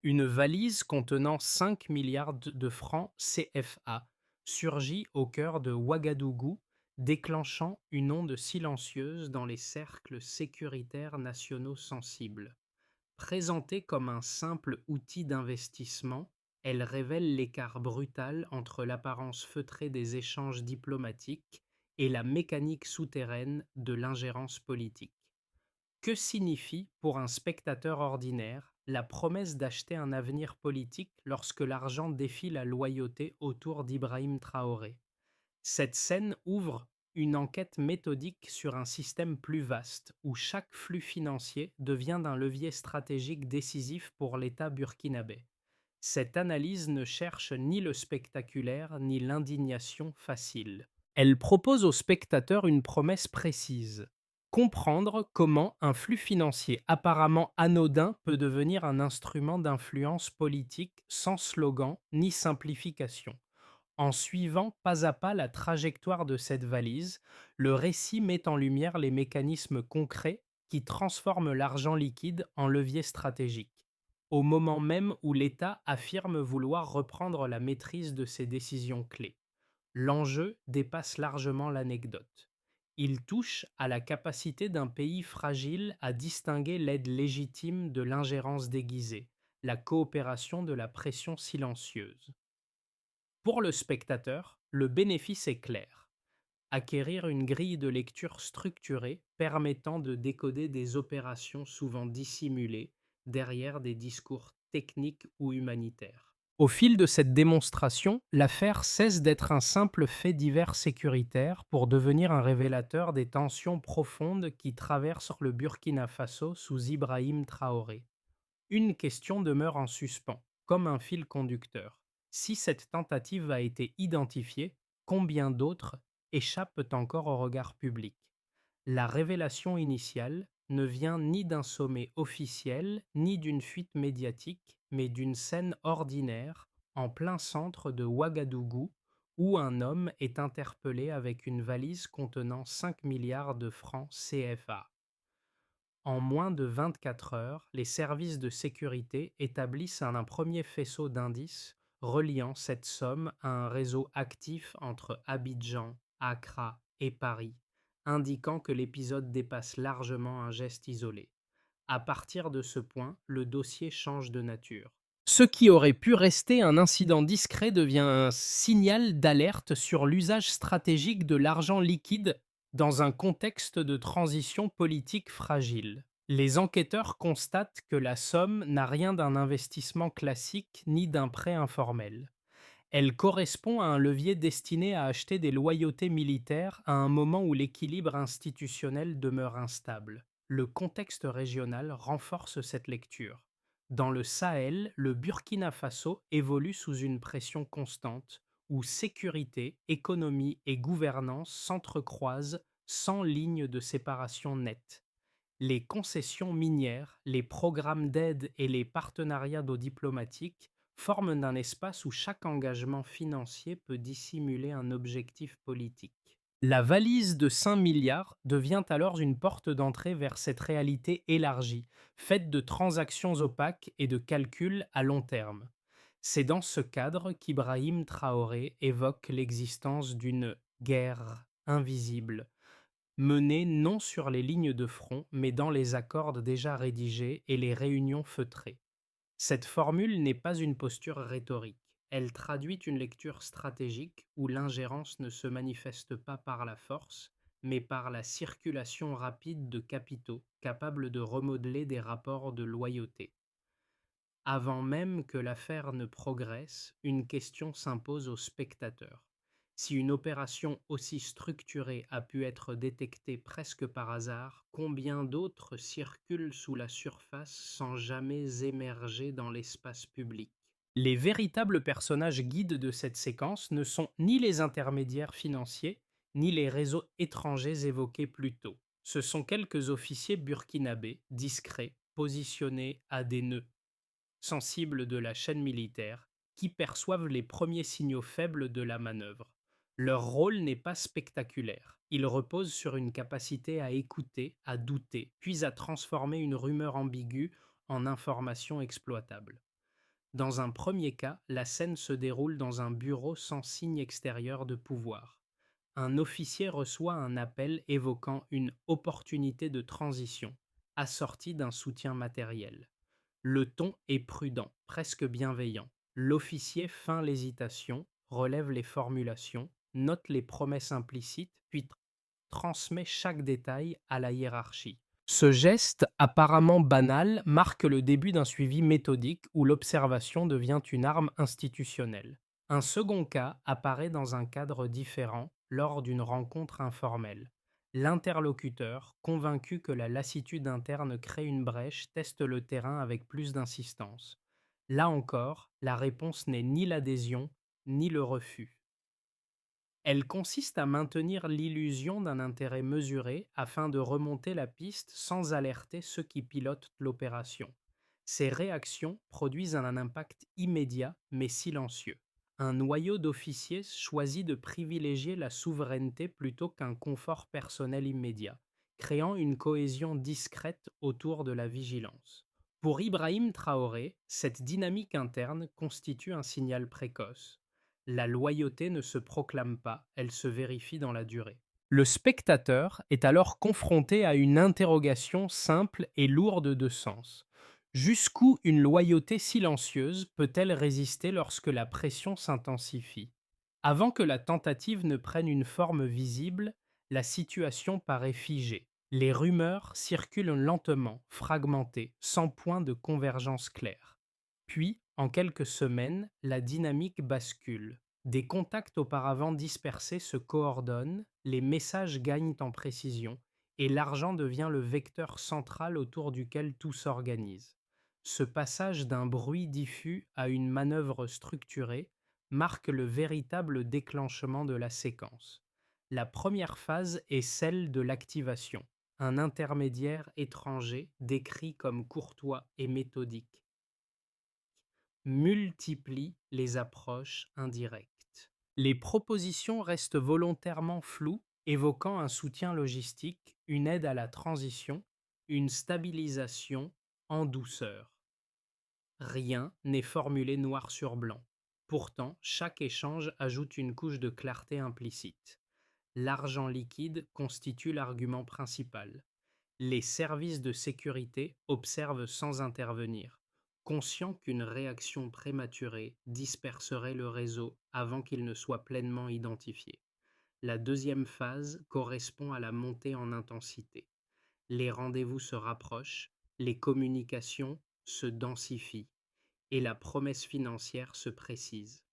Une valise contenant 5 milliards de francs CFA surgit au cœur de Ouagadougou, déclenchant une onde silencieuse dans les cercles sécuritaires nationaux sensibles. Présentée comme un simple outil d'investissement, elle révèle l'écart brutal entre l'apparence feutrée des échanges diplomatiques et la mécanique souterraine de l'ingérence politique. Que signifie, pour un spectateur ordinaire, la promesse d'acheter un avenir politique lorsque l'argent défie la loyauté autour d'Ibrahim Traoré? Cette scène ouvre une enquête méthodique sur un système plus vaste, où chaque flux financier devient un levier stratégique décisif pour l'État burkinabé. Cette analyse ne cherche ni le spectaculaire ni l'indignation facile. Elle propose au spectateur une promesse précise: comprendre comment un flux financier apparemment anodin peut devenir un instrument d'influence politique sans slogan ni simplification. En suivant pas à pas la trajectoire de cette valise, le récit met en lumière les mécanismes concrets qui transforment l'argent liquide en levier stratégique, au moment même où l'État affirme vouloir reprendre la maîtrise de ses décisions clés. L'enjeu dépasse largement l'anecdote. Il touche à la capacité d'un pays fragile à distinguer l'aide légitime de l'ingérence déguisée, la coopération de la pression silencieuse. Pour le spectateur, le bénéfice est clair: acquérir une grille de lecture structurée permettant de décoder des opérations souvent dissimulées derrière des discours techniques ou humanitaires. Au fil de cette démonstration, l'affaire cesse d'être un simple fait divers sécuritaire pour devenir un révélateur des tensions profondes qui traversent le Burkina Faso sous Ibrahim Traoré. Une question demeure en suspens, comme un fil conducteur. Si cette tentative a été identifiée, combien d'autres échappent encore au regard public? La révélation initiale ne vient ni d'un sommet officiel, ni d'une fuite médiatique, mais d'une scène ordinaire en plein centre de Ouagadougou, où un homme est interpellé avec une valise contenant 5 milliards de francs CFA. En moins de 24 heures, les services de sécurité établissent un premier faisceau d'indices reliant cette somme à un réseau actif entre Abidjan, Accra et Paris, indiquant que l'épisode dépasse largement un geste isolé. À partir de ce point, le dossier change de nature. Ce qui aurait pu rester un incident discret devient un signal d'alerte sur l'usage stratégique de l'argent liquide dans un contexte de transition politique fragile. Les enquêteurs constatent que la somme n'a rien d'un investissement classique ni d'un prêt informel. Elle correspond à un levier destiné à acheter des loyautés militaires à un moment où l'équilibre institutionnel demeure instable. Le contexte régional renforce cette lecture. Dans le Sahel, le Burkina Faso évolue sous une pression constante, où sécurité, économie et gouvernance s'entrecroisent sans ligne de séparation nette. Les concessions minières, les programmes d'aide et les partenariats diplomatiques forment un espace où chaque engagement financier peut dissimuler un objectif politique. La valise de 5 milliards devient alors une porte d'entrée vers cette réalité élargie, faite de transactions opaques et de calculs à long terme. C'est dans ce cadre qu'Ibrahim Traoré évoque l'existence d'une guerre invisible, menée non sur les lignes de front, mais dans les accords déjà rédigés et les réunions feutrées. Cette formule n'est pas une posture rhétorique. Elle traduit une lecture stratégique où l'ingérence ne se manifeste pas par la force, mais par la circulation rapide de capitaux capables de remodeler des rapports de loyauté. Avant même que l'affaire ne progresse, une question s'impose au spectateur. Si une opération aussi structurée a pu être détectée presque par hasard, combien d'autres circulent sous la surface sans jamais émerger dans l'espace public? Les véritables personnages guides de cette séquence ne sont ni les intermédiaires financiers, ni les réseaux étrangers évoqués plus tôt. Ce sont quelques officiers burkinabés, discrets, positionnés à des nœuds sensibles de la chaîne militaire, qui perçoivent les premiers signaux faibles de la manœuvre. Leur rôle n'est pas spectaculaire. Il repose sur une capacité à écouter, à douter, puis à transformer une rumeur ambiguë en information exploitable. Dans un premier cas, la scène se déroule dans un bureau sans signe extérieur de pouvoir. Un officier reçoit un appel évoquant une opportunité de transition, assortie d'un soutien matériel. Le ton est prudent, presque bienveillant. L'officier feint l'hésitation, relève les formulations, note les promesses implicites, puis transmet chaque détail à la hiérarchie. Ce geste, apparemment banal, marque le début d'un suivi méthodique où l'observation devient une arme institutionnelle. Un second cas apparaît dans un cadre différent lors d'une rencontre informelle. L'interlocuteur, convaincu que la lassitude interne crée une brèche, teste le terrain avec plus d'insistance. Là encore, la réponse n'est ni l'adhésion, ni le refus. Elle consiste à maintenir l'illusion d'un intérêt mesuré afin de remonter la piste sans alerter ceux qui pilotent l'opération. Ces réactions produisent un impact immédiat mais silencieux. Un noyau d'officiers choisit de privilégier la souveraineté plutôt qu'un confort personnel immédiat, créant une cohésion discrète autour de la vigilance. Pour Ibrahim Traoré, cette dynamique interne constitue un signal précoce. La loyauté ne se proclame pas, elle se vérifie dans la durée. Le spectateur est alors confronté à une interrogation simple et lourde de sens. Jusqu'où une loyauté silencieuse peut-elle résister lorsque la pression s'intensifie? Avant que la tentative ne prenne une forme visible, la situation paraît figée. Les rumeurs circulent lentement, fragmentées, sans point de convergence claire. Puis, en quelques semaines, la dynamique bascule. Des contacts auparavant dispersés se coordonnent, les messages gagnent en précision, et l'argent devient le vecteur central autour duquel tout s'organise. Ce passage d'un bruit diffus à une manœuvre structurée marque le véritable déclenchement de la séquence. La première phase est celle de l'activation, un intermédiaire étranger décrit comme courtois et méthodique multiplie les approches indirectes. Les propositions restent volontairement floues, évoquant un soutien logistique, une aide à la transition, une stabilisation en douceur. Rien n'est formulé noir sur blanc. Pourtant, chaque échange ajoute une couche de clarté implicite. L'argent liquide constitue l'argument principal. Les services de sécurité observent sans intervenir, conscients qu'une réaction prématurée disperserait le réseau avant qu'il ne soit pleinement identifié. La deuxième phase correspond à la montée en intensité. Les rendez-vous se rapprochent, les communications se densifient et la promesse financière se précise.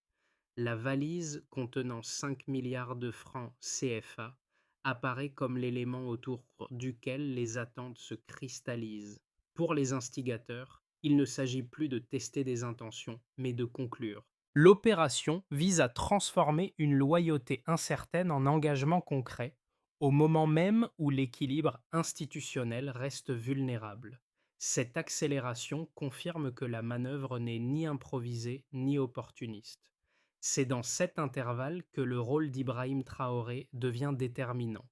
La valise contenant 5 milliards de francs CFA apparaît comme l'élément autour duquel les attentes se cristallisent. Pour les instigateurs, il ne s'agit plus de tester des intentions, mais de conclure. L'opération vise à transformer une loyauté incertaine en engagement concret, au moment même où l'équilibre institutionnel reste vulnérable. Cette accélération confirme que la manœuvre n'est ni improvisée ni opportuniste. C'est dans cet intervalle que le rôle d'Ibrahim Traoré devient déterminant.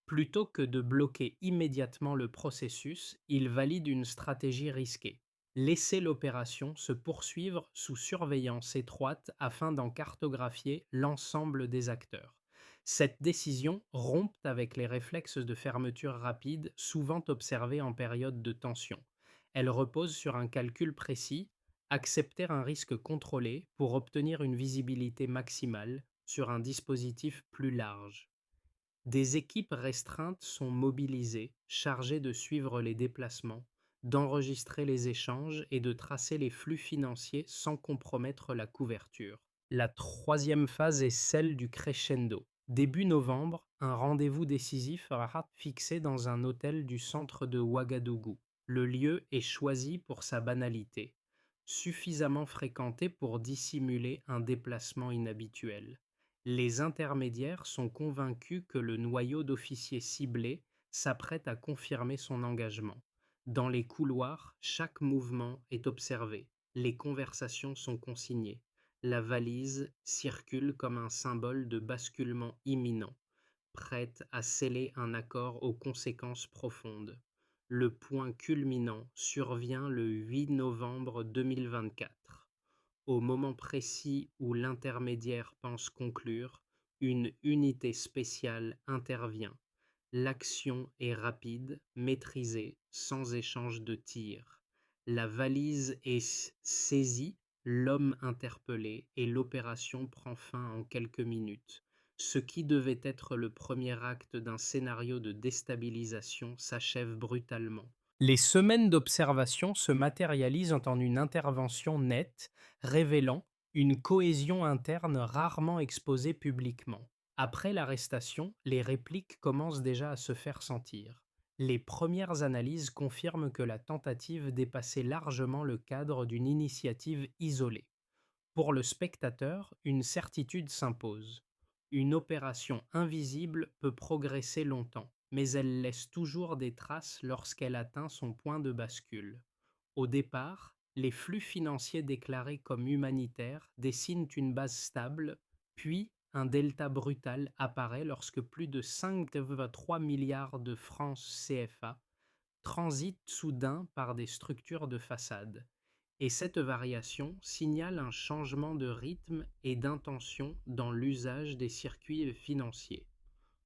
Plutôt que de bloquer immédiatement le processus, il valide une stratégie risquée. Laisser l'opération se poursuivre sous surveillance étroite afin d'en cartographier l'ensemble des acteurs. Cette décision rompt avec les réflexes de fermeture rapide souvent observés en période de tension. Elle repose sur un calcul précis, accepter un risque contrôlé pour obtenir une visibilité maximale sur un dispositif plus large. Des équipes restreintes sont mobilisées, chargées de suivre les déplacements, d'enregistrer les échanges et de tracer les flux financiers sans compromettre la couverture. La troisième phase est celle du crescendo. Début novembre, un rendez-vous décisif sera fixé dans un hôtel du centre de Ouagadougou. Le lieu est choisi pour sa banalité, suffisamment fréquenté pour dissimuler un déplacement inhabituel. Les intermédiaires sont convaincus que le noyau d'officiers ciblés s'apprête à confirmer son engagement. Dans les couloirs, chaque mouvement est observé, les conversations sont consignées. La valise circule comme un symbole de basculement imminent, prête à sceller un accord aux conséquences profondes. Le point culminant survient le 8 novembre 2024. Au moment précis où l'intermédiaire pense conclure, une unité spéciale intervient. L'action est rapide, maîtrisée, sans échange de tirs. La valise est saisie, l'homme interpellé et l'opération prend fin en quelques minutes. Ce qui devait être le premier acte d'un scénario de déstabilisation s'achève brutalement. Les semaines d'observation se matérialisent en une intervention nette, révélant une cohésion interne rarement exposée publiquement. Après l'arrestation, les répliques commencent déjà à se faire sentir. Les premières analyses confirment que la tentative dépassait largement le cadre d'une initiative isolée. Pour le spectateur, une certitude s'impose. Une opération invisible peut progresser longtemps, mais elle laisse toujours des traces lorsqu'elle atteint son point de bascule. Au départ, les flux financiers déclarés comme humanitaires dessinent une base stable, puis un delta brutal apparaît lorsque plus de 5,3 milliards de francs CFA transitent soudain par des structures de façade. Et cette variation signale un changement de rythme et d'intention dans l'usage des circuits financiers.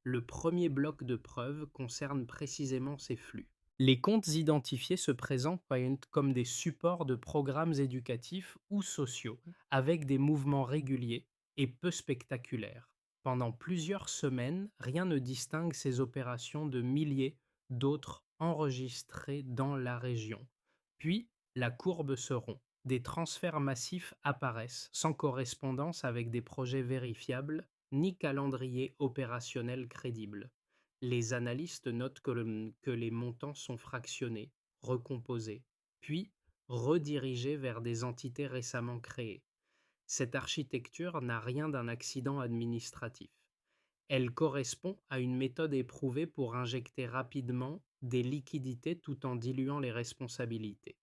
Le premier bloc de preuves concerne précisément ces flux. Les comptes identifiés se présentent comme des supports de programmes éducatifs ou sociaux, avec des mouvements réguliers et peu spectaculaires. Pendant plusieurs semaines, rien ne distingue ces opérations de milliers d'autres enregistrées dans la région. Puis, la courbe se rompt. Des transferts massifs apparaissent, sans correspondance avec des projets vérifiables, ni calendrier opérationnel crédible. Les analystes notent que les montants sont fractionnés, recomposés, puis redirigés vers des entités récemment créées. Cette architecture n'a rien d'un accident administratif. Elle correspond à une méthode éprouvée pour injecter rapidement des liquidités tout en diluant les responsabilités.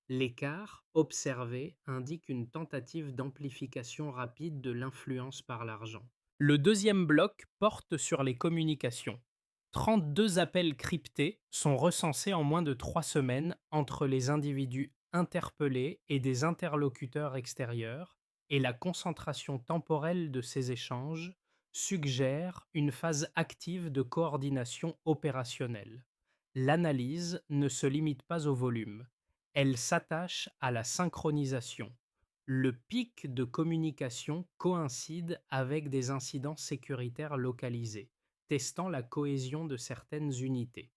L'écart observé indique une tentative d'amplification rapide de l'influence par l'argent. Le deuxième bloc porte sur les communications. 32 appels cryptés sont recensés en moins de 3 semaines entre les individus interpellés et des interlocuteurs extérieurs, et la concentration temporelle de ces échanges suggère une phase active de coordination opérationnelle. L'analyse ne se limite pas au volume, elle s'attache à la synchronisation. Le pic de communication coïncide avec des incidents sécuritaires localisés, testant la cohésion de certaines unités.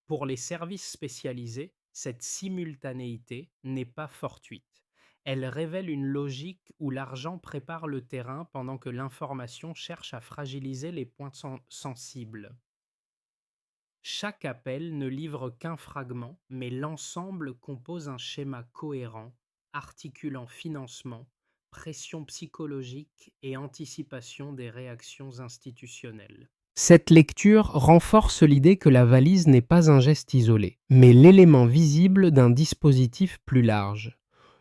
Pour les services spécialisés, cette simultanéité n'est pas fortuite. Elle révèle une logique où l'argent prépare le terrain pendant que l'information cherche à fragiliser les points sensibles. Chaque appel ne livre qu'un fragment, mais l'ensemble compose un schéma cohérent, articulant financement, pression psychologique et anticipation des réactions institutionnelles. Cette lecture renforce l'idée que la valise n'est pas un geste isolé, mais l'élément visible d'un dispositif plus large.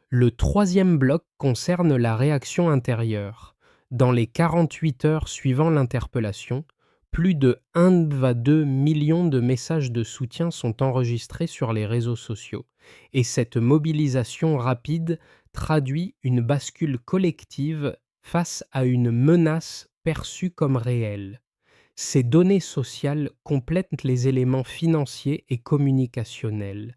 Le troisième bloc concerne la réaction intérieure. Dans les 48 heures suivant l'interpellation, plus de 1,2 million de messages de soutien sont enregistrés sur les réseaux sociaux, et cette mobilisation rapide traduit une bascule collective face à une menace perçue comme réelle. Ces données sociales complètent les éléments financiers et communicationnels.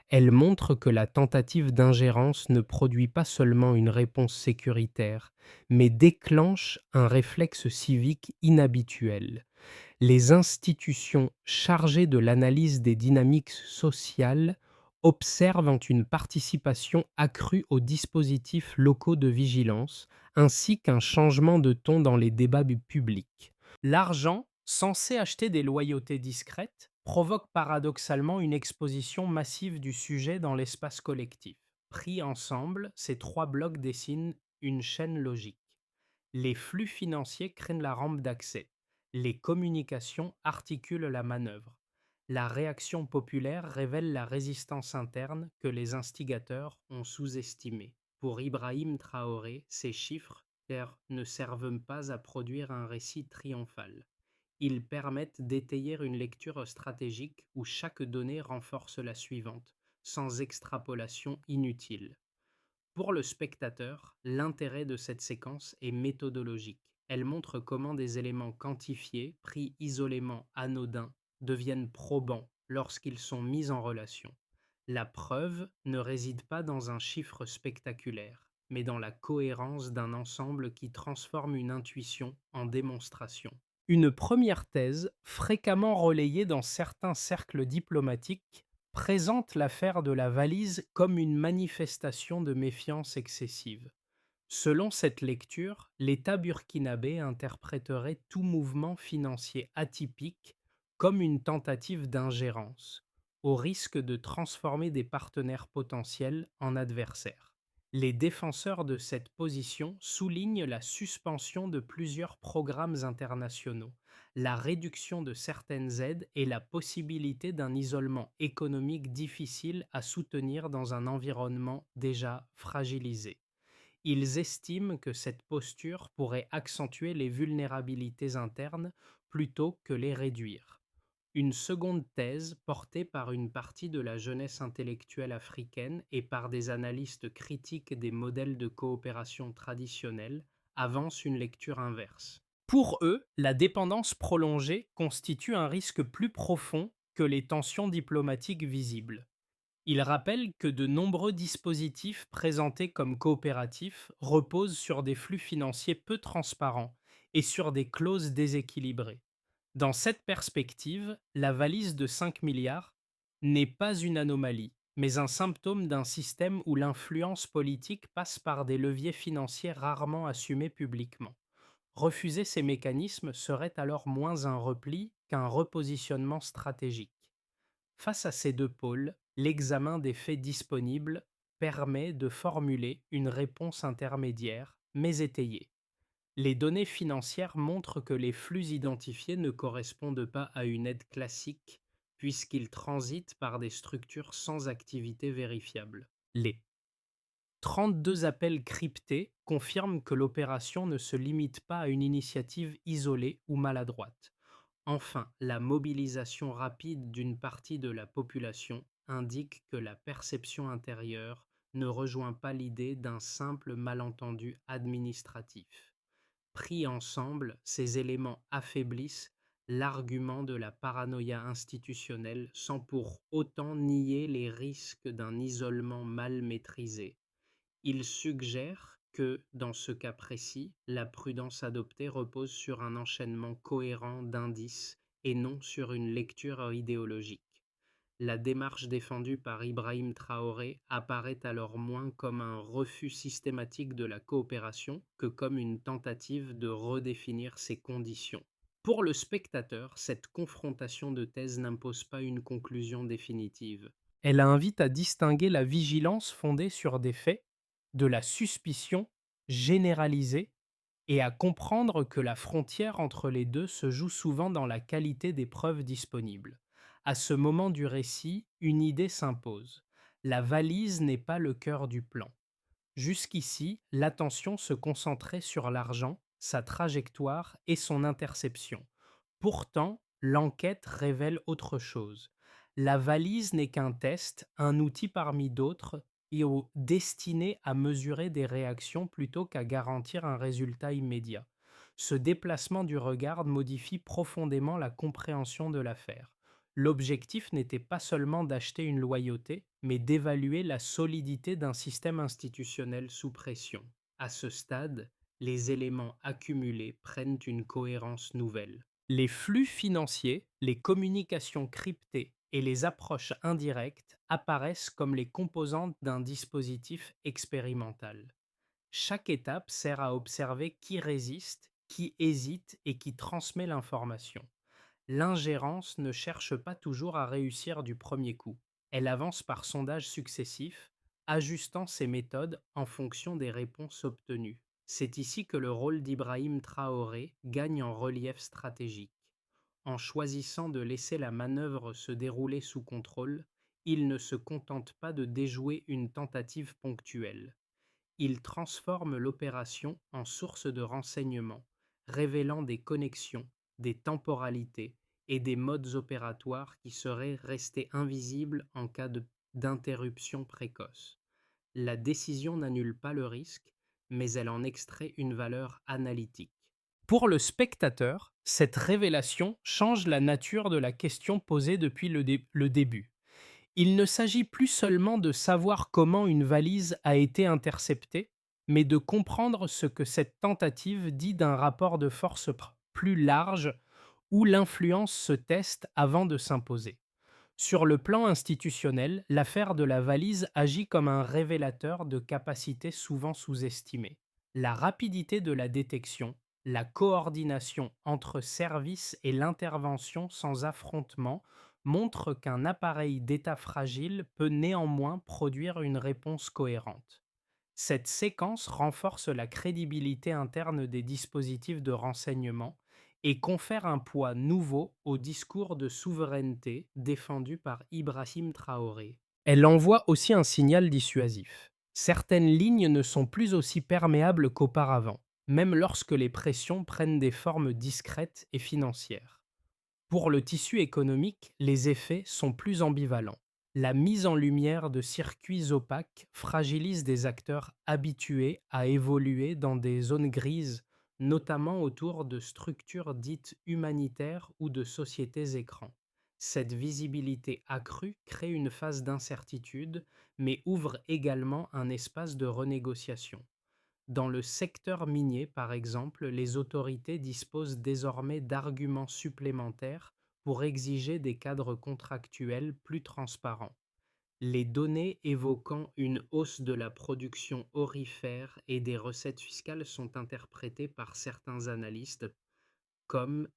Elle montre que la tentative d'ingérence ne produit pas seulement une réponse sécuritaire, mais déclenche un réflexe civique inhabituel. Les institutions chargées de l'analyse des dynamiques sociales observent une participation accrue aux dispositifs locaux de vigilance, ainsi qu'un changement de ton dans les débats publics. L'argent, censé acheter des loyautés discrètes, provoque paradoxalement une exposition massive du sujet dans l'espace collectif. Pris ensemble, ces trois blocs dessinent une chaîne logique. Les flux financiers créent la rampe d'accès. Les communications articulent la manœuvre. La réaction populaire révèle la résistance interne que les instigateurs ont sous-estimée. Pour Ibrahim Traoré, ces chiffres ne servent pas à produire un récit triomphal. Ils permettent d'étayer une lecture stratégique où chaque donnée renforce la suivante, sans extrapolation inutile. Pour le spectateur, l'intérêt de cette séquence est méthodologique. Elle montre comment des éléments quantifiés, pris isolément anodins, deviennent probants lorsqu'ils sont mis en relation. La preuve ne réside pas dans un chiffre spectaculaire, mais dans la cohérence d'un ensemble qui transforme une intuition en démonstration. Une première thèse, fréquemment relayée dans certains cercles diplomatiques, présente l'affaire de la valise comme une manifestation de méfiance excessive. Selon cette lecture, l'État burkinabé interpréterait tout mouvement financier atypique comme une tentative d'ingérence, au risque de transformer des partenaires potentiels en adversaires. Les défenseurs de cette position soulignent la suspension de plusieurs programmes internationaux, la réduction de certaines aides et la possibilité d'un isolement économique difficile à soutenir dans un environnement déjà fragilisé. Ils estiment que cette posture pourrait accentuer les vulnérabilités internes plutôt que les réduire. Une seconde thèse, portée par une partie de la jeunesse intellectuelle africaine et par des analystes critiques des modèles de coopération traditionnels, avance une lecture inverse. Pour eux, la dépendance prolongée constitue un risque plus profond que les tensions diplomatiques visibles. Il rappelle que de nombreux dispositifs présentés comme coopératifs reposent sur des flux financiers peu transparents et sur des clauses déséquilibrées. Dans cette perspective, la valise de 5 milliards n'est pas une anomalie, mais un symptôme d'un système où l'influence politique passe par des leviers financiers rarement assumés publiquement. Refuser ces mécanismes serait alors moins un repli qu'un repositionnement stratégique. Face à ces deux pôles, l'examen des faits disponibles permet de formuler une réponse intermédiaire, mais étayée. Les données financières montrent que les flux identifiés ne correspondent pas à une aide classique, puisqu'ils transitent par des structures sans activité vérifiable. Les 32 appels cryptés confirment que l'opération ne se limite pas à une initiative isolée ou maladroite. Enfin, la mobilisation rapide d'une partie de la population indique que la perception intérieure ne rejoint pas l'idée d'un simple malentendu administratif. Pris ensemble, ces éléments affaiblissent l'argument de la paranoïa institutionnelle sans pour autant nier les risques d'un isolement mal maîtrisé. Il suggère que, dans ce cas précis, la prudence adoptée repose sur un enchaînement cohérent d'indices et non sur une lecture idéologique. La démarche défendue par Ibrahim Traoré apparaît alors moins comme un refus systématique de la coopération que comme une tentative de redéfinir ses conditions. Pour le spectateur, cette confrontation de thèses n'impose pas une conclusion définitive. Elle invite à distinguer la vigilance fondée sur des faits de la suspicion généralisée et à comprendre que la frontière entre les deux se joue souvent dans la qualité des preuves disponibles. À ce moment du récit, une idée s'impose. La valise n'est pas le cœur du plan. Jusqu'ici, l'attention se concentrait sur l'argent, sa trajectoire et son interception. Pourtant, l'enquête révèle autre chose. La valise n'est qu'un test, un outil parmi d'autres, destiné à mesurer des réactions plutôt qu'à garantir un résultat immédiat. Ce déplacement du regard modifie profondément la compréhension de l'affaire. L'objectif n'était pas seulement d'acheter une loyauté, mais d'évaluer la solidité d'un système institutionnel sous pression. À ce stade, les éléments accumulés prennent une cohérence nouvelle. Les flux financiers, les communications cryptées et les approches indirectes apparaissent comme les composantes d'un dispositif expérimental. Chaque étape sert à observer qui résiste, qui hésite et qui transmet l'information. L'ingérence ne cherche pas toujours à réussir du premier coup. Elle avance par sondages successifs, ajustant ses méthodes en fonction des réponses obtenues. C'est ici que le rôle d'Ibrahim Traoré gagne en relief stratégique. En choisissant de laisser la manœuvre se dérouler sous contrôle, il ne se contente pas de déjouer une tentative ponctuelle. Il transforme l'opération en source de renseignements, révélant des connexions, des temporalités et des modes opératoires qui seraient restés invisibles en cas d'interruption précoce. La décision n'annule pas le risque, mais elle en extrait une valeur analytique. Pour le spectateur, cette révélation change la nature de la question posée depuis le début. Il ne s'agit plus seulement de savoir comment une valise a été interceptée, mais de comprendre ce que cette tentative dit d'un rapport de force plus large où l'influence se teste avant de s'imposer. Sur le plan institutionnel, l'affaire de la valise agit comme un révélateur de capacités souvent sous-estimées. La rapidité de la détection, la coordination entre services et l'intervention sans affrontement montrent qu'un appareil d'état fragile peut néanmoins produire une réponse cohérente. Cette séquence renforce la crédibilité interne des dispositifs de renseignement et confère un poids nouveau au discours de souveraineté défendu par Ibrahim Traoré. Elle envoie aussi un signal dissuasif. Certaines lignes ne sont plus aussi perméables qu'auparavant, même lorsque les pressions prennent des formes discrètes et financières. Pour le tissu économique, les effets sont plus ambivalents. La mise en lumière de circuits opaques fragilise des acteurs habitués à évoluer dans des zones grises, notamment autour de structures dites humanitaires ou de sociétés écrans. Cette visibilité accrue crée une phase d'incertitude, mais ouvre également un espace de renégociation. Dans le secteur minier, par exemple, les autorités disposent désormais d'arguments supplémentaires pour exiger des cadres contractuels plus transparents. Les données évoquant une hausse de la production aurifère et des recettes fiscales sont interprétées par certains analystes comme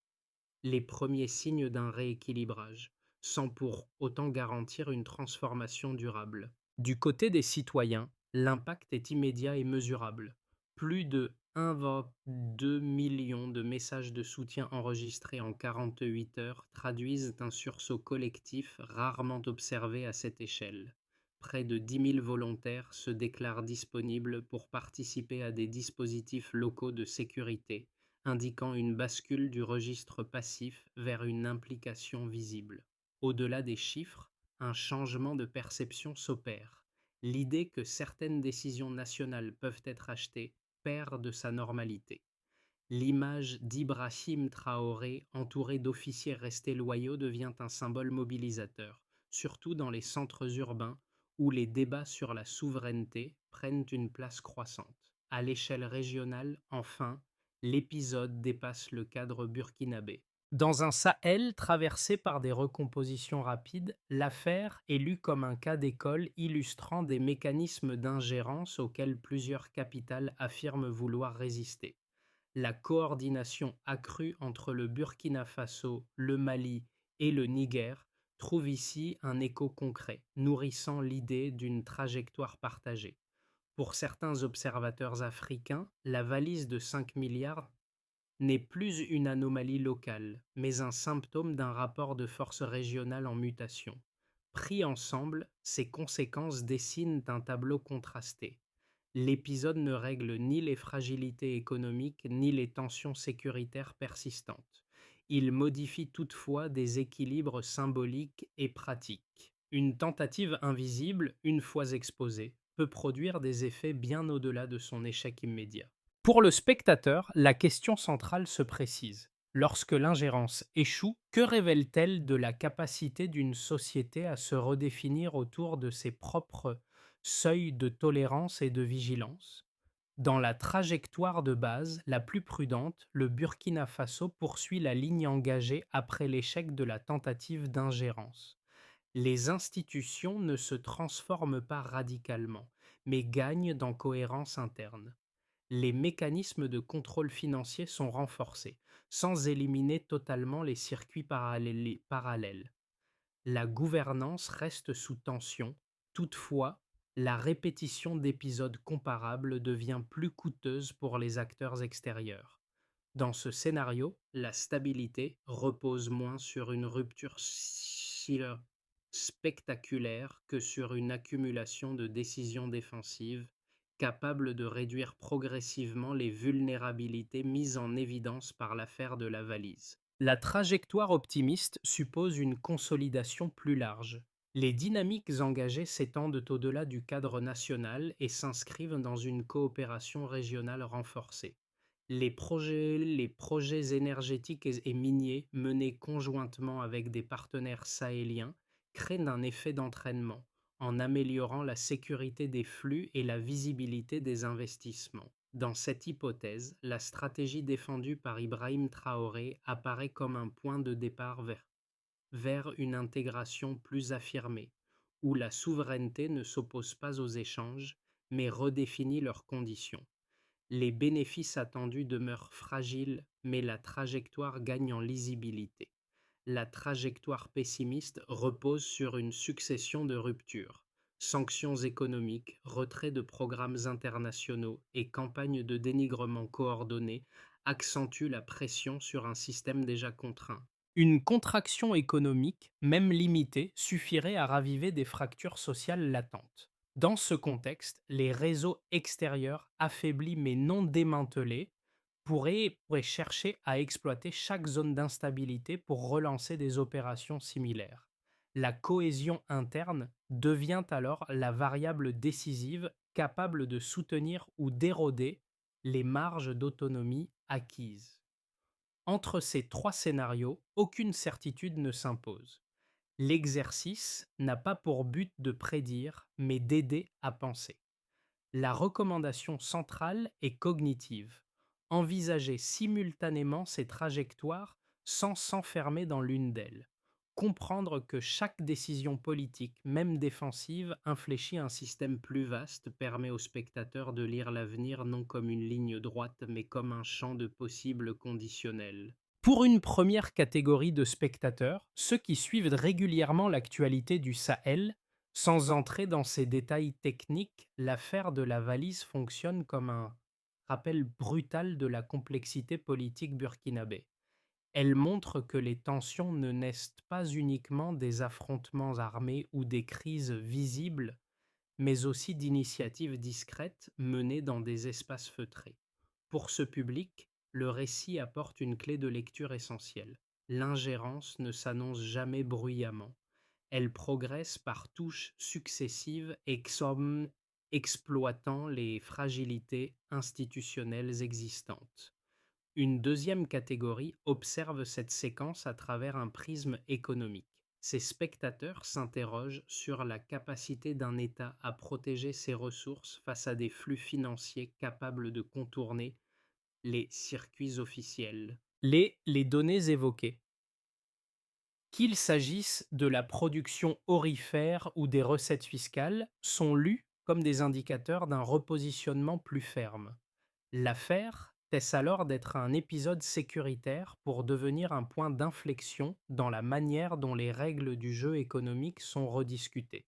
les premiers signes d'un rééquilibrage, sans pour autant garantir une transformation durable. Du côté des citoyens, l'impact est immédiat et mesurable. Plus de 1,2 million de messages de soutien enregistrés en 48 heures traduisent un sursaut collectif rarement observé à cette échelle. Près de 10 000 volontaires se déclarent disponibles pour participer à des dispositifs locaux de sécurité, indiquant une bascule du registre passif vers une implication visible. Au-delà des chiffres, un changement de perception s'opère. L'idée que certaines décisions nationales peuvent être achetées perd de sa normalité. L'image d'Ibrahim Traoré entouré d'officiers restés loyaux devient un symbole mobilisateur, surtout dans les centres urbains où les débats sur la souveraineté prennent une place croissante. À l'échelle régionale, enfin, l'épisode dépasse le cadre burkinabé. Dans un Sahel traversé par des recompositions rapides, l'affaire est lue comme un cas d'école illustrant des mécanismes d'ingérence auxquels plusieurs capitales affirment vouloir résister. La coordination accrue entre le Burkina Faso, le Mali et le Niger trouve ici un écho concret, nourrissant l'idée d'une trajectoire partagée. Pour certains observateurs africains, la valise de 5 milliards n'est plus une anomalie locale, mais un symptôme d'un rapport de force régional en mutation. Pris ensemble, ces conséquences dessinent un tableau contrasté. L'épisode ne règle ni les fragilités économiques ni les tensions sécuritaires persistantes. Il modifie toutefois des équilibres symboliques et pratiques. Une tentative invisible, une fois exposée, peut produire des effets bien au-delà de son échec immédiat. Pour le spectateur, la question centrale se précise. Lorsque l'ingérence échoue, que révèle-t-elle de la capacité d'une société à se redéfinir autour de ses propres seuils de tolérance et de vigilance? Dans la trajectoire de base, la plus prudente, le Burkina Faso poursuit la ligne engagée après l'échec de la tentative d'ingérence. Les institutions ne se transforment pas radicalement, mais gagnent dans cohérence interne. Les mécanismes de contrôle financier sont renforcés, sans éliminer totalement les circuits parallèles. La gouvernance reste sous tension, toutefois, la répétition d'épisodes comparables devient plus coûteuse pour les acteurs extérieurs. Dans ce scénario, la stabilité repose moins sur une rupture spectaculaire que sur une accumulation de décisions défensives capables de réduire progressivement les vulnérabilités mises en évidence par l'affaire de la valise. La trajectoire optimiste suppose une consolidation plus large. Les dynamiques engagées s'étendent au-delà du cadre national et s'inscrivent dans une coopération régionale renforcée. Les projets énergétiques et miniers menés conjointement avec des partenaires sahéliens créent un effet d'entraînement en améliorant la sécurité des flux et la visibilité des investissements. Dans cette hypothèse, la stratégie défendue par Ibrahim Traoré apparaît comme un point de départ vers une intégration plus affirmée, où la souveraineté ne s'oppose pas aux échanges, mais redéfinit leurs conditions. Les bénéfices attendus demeurent fragiles, mais la trajectoire gagne en lisibilité. La trajectoire pessimiste repose sur une succession de ruptures. Sanctions économiques, retrait de programmes internationaux et campagnes de dénigrement coordonnées accentuent la pression sur un système déjà contraint. Une contraction économique, même limitée, suffirait à raviver des fractures sociales latentes. Dans ce contexte, les réseaux extérieurs affaiblis mais non démantelés pourraient chercher à exploiter chaque zone d'instabilité pour relancer des opérations similaires. La cohésion interne devient alors la variable décisive capable de soutenir ou d'éroder les marges d'autonomie acquises. Entre ces trois scénarios, aucune certitude ne s'impose. L'exercice n'a pas pour but de prédire, mais d'aider à penser. La recommandation centrale est cognitive. Envisager simultanément ces trajectoires sans s'enfermer dans l'une d'elles. Comprendre que chaque décision politique, même défensive, infléchit un système plus vaste permet aux spectateurs de lire l'avenir non comme une ligne droite mais comme un champ de possibles conditionnels. Pour une première catégorie de spectateurs, ceux qui suivent régulièrement l'actualité du Sahel, sans entrer dans ces détails techniques, l'affaire de la valise fonctionne comme un rappel brutal de la complexité politique burkinabé. Elle montre que les tensions ne naissent pas uniquement des affrontements armés ou des crises visibles, mais aussi d'initiatives discrètes menées dans des espaces feutrés. Pour ce public, le récit apporte une clé de lecture essentielle. L'ingérence ne s'annonce jamais bruyamment. Elle progresse par touches successives exploitant les fragilités institutionnelles existantes. Une deuxième catégorie observe cette séquence à travers un prisme économique. Ces spectateurs s'interrogent sur la capacité d'un État à protéger ses ressources face à des flux financiers capables de contourner les circuits officiels. Les données évoquées, qu'il s'agisse de la production aurifère ou des recettes fiscales, sont lues comme des indicateurs d'un repositionnement plus ferme. L'affaire cesse alors d'être un épisode sécuritaire pour devenir un point d'inflexion dans la manière dont les règles du jeu économique sont rediscutées.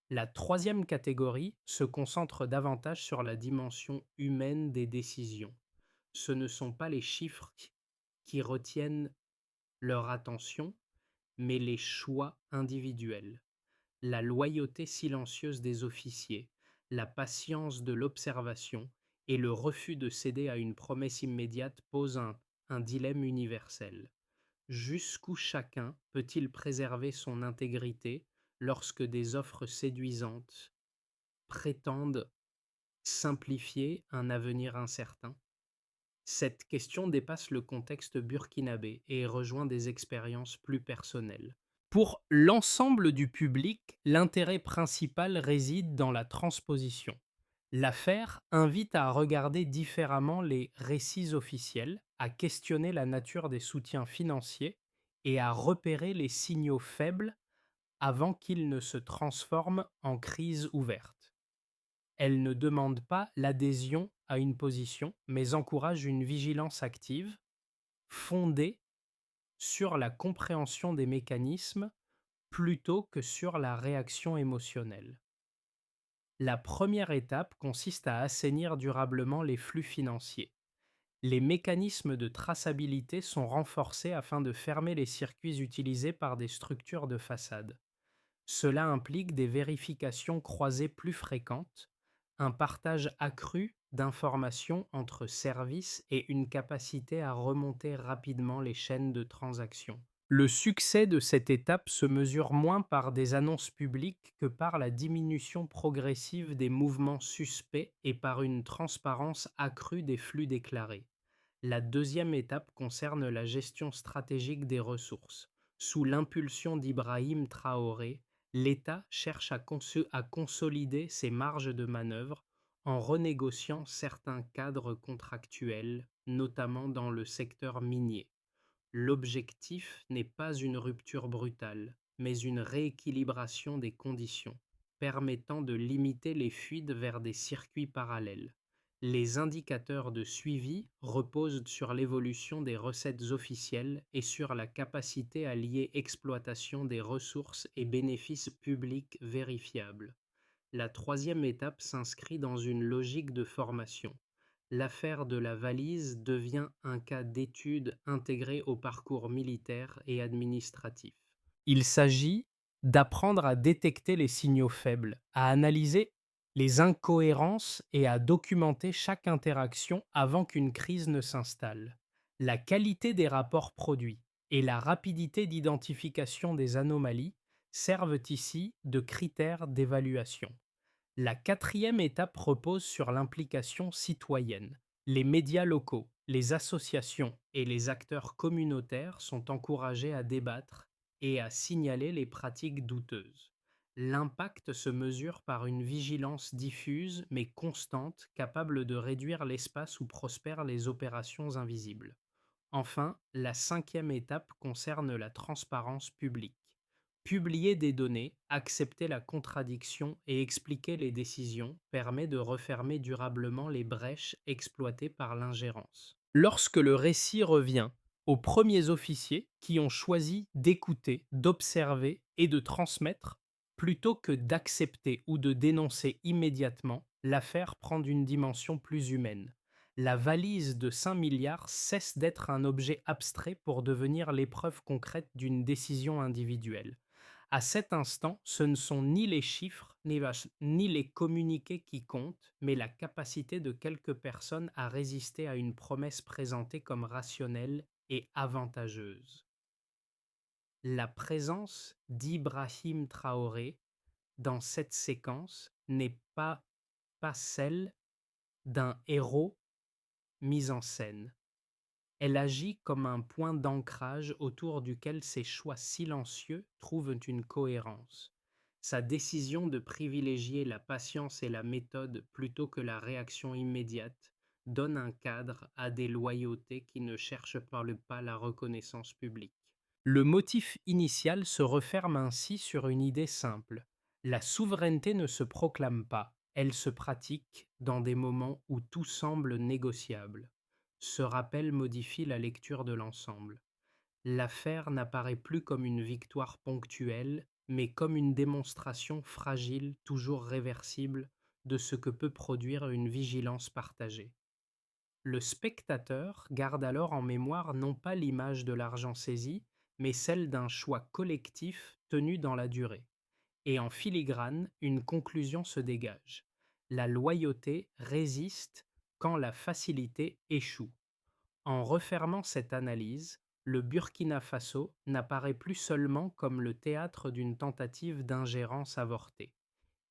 La troisième catégorie se concentre davantage sur la dimension humaine des décisions. Ce ne sont pas les chiffres qui retiennent leur attention, mais les choix individuels. La loyauté silencieuse des officiers, la patience de l'observation et le refus de céder à une promesse immédiate posent un dilemme universel. Jusqu'où chacun peut-il préserver son intégrité lorsque des offres séduisantes prétendent simplifier un avenir incertain? Cette question dépasse le contexte burkinabé et rejoint des expériences plus personnelles. Pour l'ensemble du public, l'intérêt principal réside dans la transposition. L'affaire invite à regarder différemment les récits officiels, à questionner la nature des soutiens financiers et à repérer les signaux faibles avant qu'ils ne se transforment en crise ouverte. Elle ne demande pas l'adhésion à une position, mais encourage une vigilance active, fondée sur la compréhension des mécanismes plutôt que sur la réaction émotionnelle. La première étape consiste à assainir durablement les flux financiers. Les mécanismes de traçabilité sont renforcés afin de fermer les circuits utilisés par des structures de façade. Cela implique des vérifications croisées plus fréquentes, un partage accru d'informations entre services et une capacité à remonter rapidement les chaînes de transactions. Le succès de cette étape se mesure moins par des annonces publiques que par la diminution progressive des mouvements suspects et par une transparence accrue des flux déclarés. La deuxième étape concerne la gestion stratégique des ressources. Sous l'impulsion d'Ibrahim Traoré, l'État cherche à consolider ses marges de manœuvre en renégociant certains cadres contractuels, notamment dans le secteur minier. L'objectif n'est pas une rupture brutale, mais une rééquilibration des conditions, permettant de limiter les fuites vers des circuits parallèles. Les indicateurs de suivi reposent sur l'évolution des recettes officielles et sur la capacité à lier exploitation des ressources et bénéfices publics vérifiables. La troisième étape s'inscrit dans une logique de formation. L'affaire de la valise devient un cas d'étude intégré au parcours militaire et administratif. Il s'agit d'apprendre à détecter les signaux faibles, à analyser les incohérences et à documenter chaque interaction avant qu'une crise ne s'installe. La qualité des rapports produits et la rapidité d'identification des anomalies servent ici de critères d'évaluation. La quatrième étape repose sur l'implication citoyenne. Les médias locaux, les associations et les acteurs communautaires sont encouragés à débattre et à signaler les pratiques douteuses. L'impact se mesure par une vigilance diffuse mais constante capable de réduire l'espace où prospèrent les opérations invisibles. Enfin, la cinquième étape concerne la transparence publique. Publier des données, accepter la contradiction et expliquer les décisions permet de refermer durablement les brèches exploitées par l'ingérence. Lorsque le récit revient aux premiers officiers qui ont choisi d'écouter, d'observer et de transmettre, plutôt que d'accepter ou de dénoncer immédiatement, l'affaire prend une dimension plus humaine. La valise de 5 milliards cesse d'être un objet abstrait pour devenir l'épreuve concrète d'une décision individuelle. À cet instant, ce ne sont ni les chiffres ni les communiqués qui comptent, mais la capacité de quelques personnes à résister à une promesse présentée comme rationnelle et avantageuse. La présence d'Ibrahim Traoré dans cette séquence n'est pas celle d'un héros mis en scène. Elle agit comme un point d'ancrage autour duquel ses choix silencieux trouvent une cohérence. Sa décision de privilégier la patience et la méthode plutôt que la réaction immédiate donne un cadre à des loyautés qui ne cherchent pas la reconnaissance publique. Le motif initial se referme ainsi sur une idée simple. La souveraineté ne se proclame pas, elle se pratique dans des moments où tout semble négociable. Ce rappel modifie la lecture de l'ensemble. L'affaire n'apparaît plus comme une victoire ponctuelle, mais comme une démonstration fragile, toujours réversible, de ce que peut produire une vigilance partagée. Le spectateur garde alors en mémoire non pas l'image de l'argent saisi, mais celle d'un choix collectif tenu dans la durée. Et en filigrane, une conclusion se dégage. La loyauté résiste quand la facilité échoue. En refermant cette analyse, le Burkina Faso n'apparaît plus seulement comme le théâtre d'une tentative d'ingérence avortée.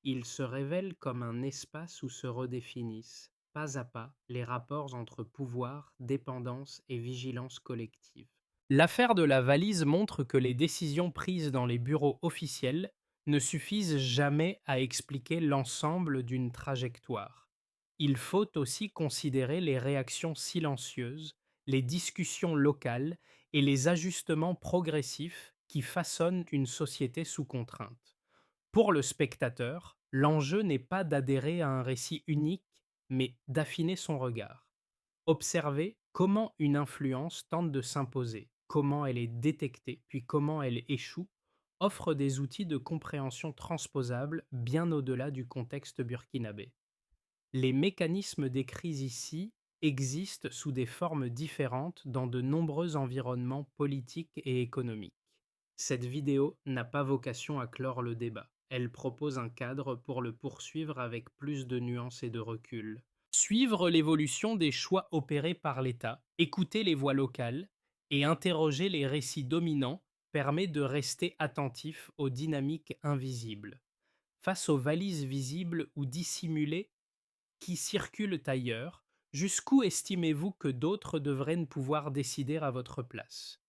Il se révèle comme un espace où se redéfinissent, pas à pas, les rapports entre pouvoir, dépendance et vigilance collective. L'affaire de la valise montre que les décisions prises dans les bureaux officiels ne suffisent jamais à expliquer l'ensemble d'une trajectoire. Il faut aussi considérer les réactions silencieuses, les discussions locales et les ajustements progressifs qui façonnent une société sous contrainte. Pour le spectateur, l'enjeu n'est pas d'adhérer à un récit unique, mais d'affiner son regard. Observer comment une influence tente de s'imposer, comment elle est détectée, puis comment elle échoue, offre des outils de compréhension transposables bien au-delà du contexte burkinabé. Les mécanismes décrits ici existent sous des formes différentes dans de nombreux environnements politiques et économiques. Cette vidéo n'a pas vocation à clore le débat. Elle propose un cadre pour le poursuivre avec plus de nuances et de recul. Suivre l'évolution des choix opérés par l'État, écouter les voix locales et interroger les récits dominants permet de rester attentif aux dynamiques invisibles. Face aux valises visibles ou dissimulées qui circulent ailleurs, jusqu'où estimez-vous que d'autres devraient pouvoir décider à votre place?